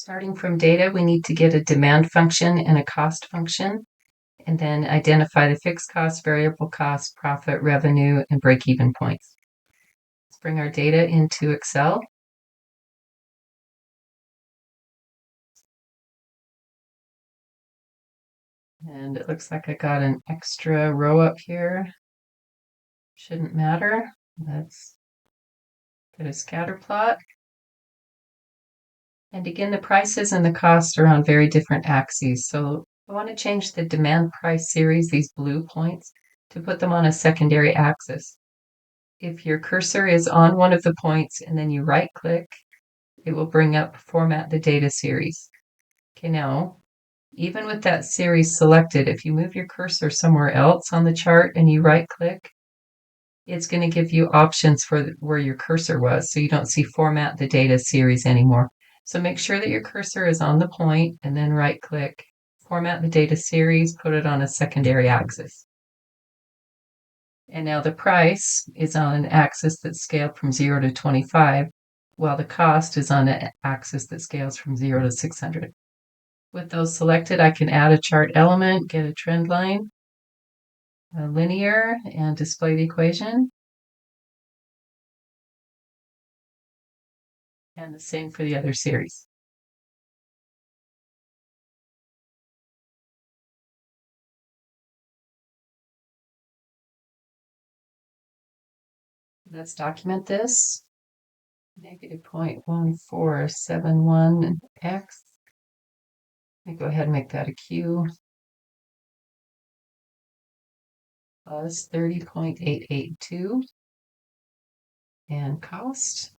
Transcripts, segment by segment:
Starting from data, we need to get a demand function and a cost function, and then identify the fixed cost, variable cost, profit, revenue, and break-even points. Let's bring our data into Excel. And it looks like I got an extra row up here. Shouldn't matter. Let's get a scatter plot. And again, the prices and the costs are on very different axes. So I want to change the demand price series, these blue points, to put them on a secondary axis. If your cursor is on one of the points and then you right click, it will bring up Format the Data Series. Okay, now, even with that series selected, if you move your cursor somewhere else on the chart and you right click, it's going to give you options for where your cursor was, so you don't see Format the Data Series anymore. So make sure that your cursor is on the point and then right click, Format the Data Series, put it on a secondary axis. And now the price is on an axis that's scaled from 0 to 25, while the cost is on an axis that scales from 0 to 600. With those selected, I can add a chart element, get a trend line, a linear, and display the equation. And the same for the other series. Let's document this. Negative 0.1471x. Let me go ahead and make that a Q. Plus 30.882. And cost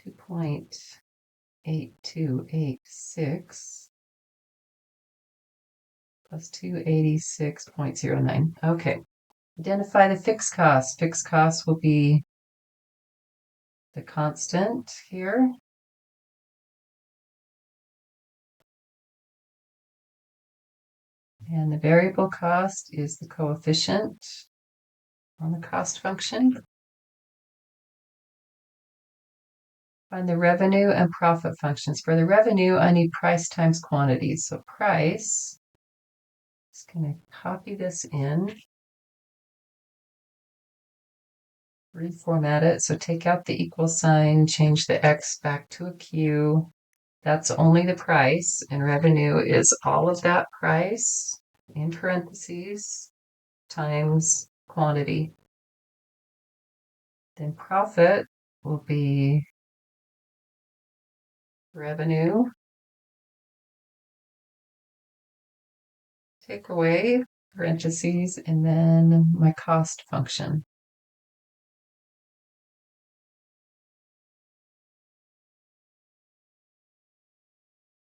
2.8286 plus 286.09. Okay. Identify the fixed cost. Fixed cost will be the constant here. And the variable cost is the coefficient on the cost function. Find the revenue and profit functions. For the revenue, I need price times quantity. So price, just going to copy this in, reformat it. So take out the equal sign, change the X back to a Q. That's only the price, and revenue is all of that price in parentheses times quantity. Then profit will be revenue, take away parentheses, and then my cost function.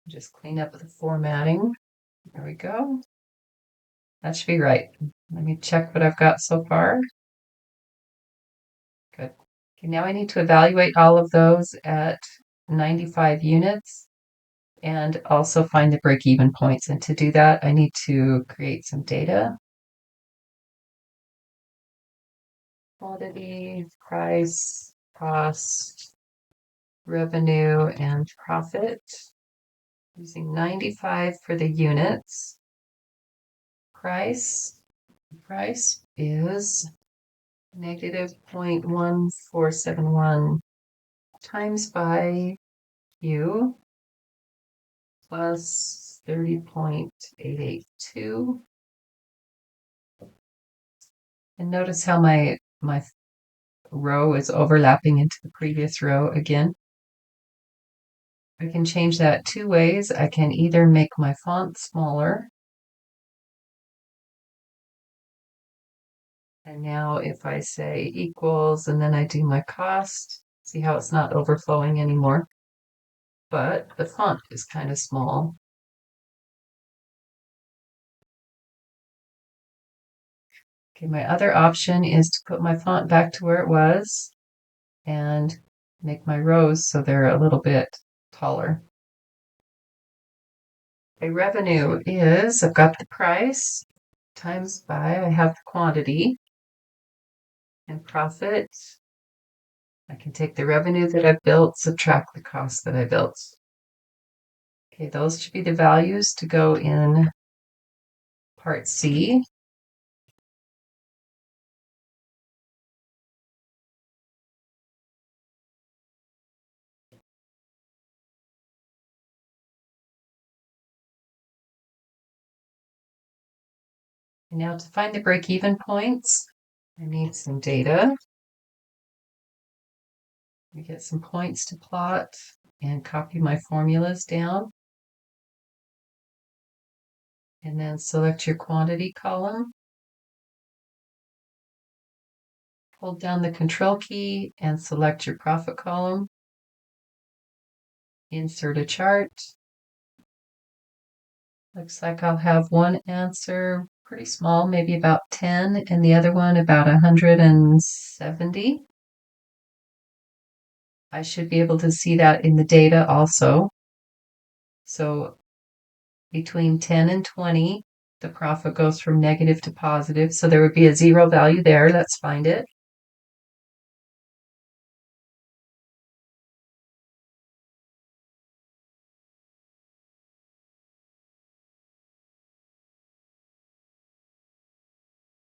Just clean up the formatting. There we go. That should be right. Let me check what I've got so far. Good. Okay, now I need to evaluate all of those at 95 units and also find the break-even points. And to do that, I need to create some data. Quantity, price, cost, revenue, and profit. Using 95 for the units. Price is negative 0.1471 times by Q plus 30.882. And notice how my row is overlapping into the previous row again. I can change that two ways. I can either make my font smaller. And now if I say equals and then I do my cost, see how it's not overflowing anymore. But the font is kind of small. Okay, my other option is to put my font back to where it was and make my rows so they're a little bit taller. Okay, revenue is, I've got the price times by, I have the quantity, and profit, I can take the revenue that I've built, subtract the cost that I built. Okay, those should be the values to go in part C. And now to find the break-even points, I need some data. I get some points to plot and copy my formulas down. And then select your quantity column. Hold down the control key and select your profit column. Insert a chart. Looks like I'll have one answer pretty small, maybe about 10, and the other one about 170. I should be able to see that in the data also. So between 10 and 20, the profit goes from negative to positive. So there would be a zero value there. Let's find it.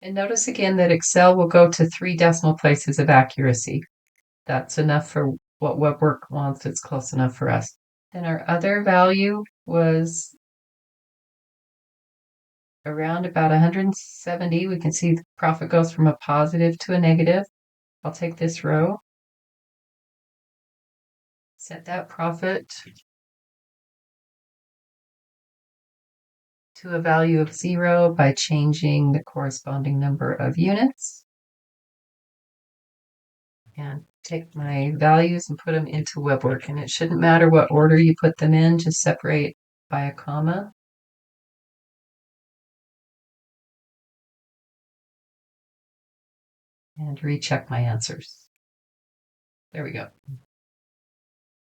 And notice again that Excel will go to 3 decimal places of accuracy. That's enough for what WebWork wants. It's close enough for us. Then our other value was around about 170. We can see the profit goes from a positive to a negative. I'll take this row, set that profit to a value of 0 by changing the corresponding number of units. And take my values and put them into WebWork. And it shouldn't matter what order you put them in, just separate by a comma. And recheck my answers. There we go.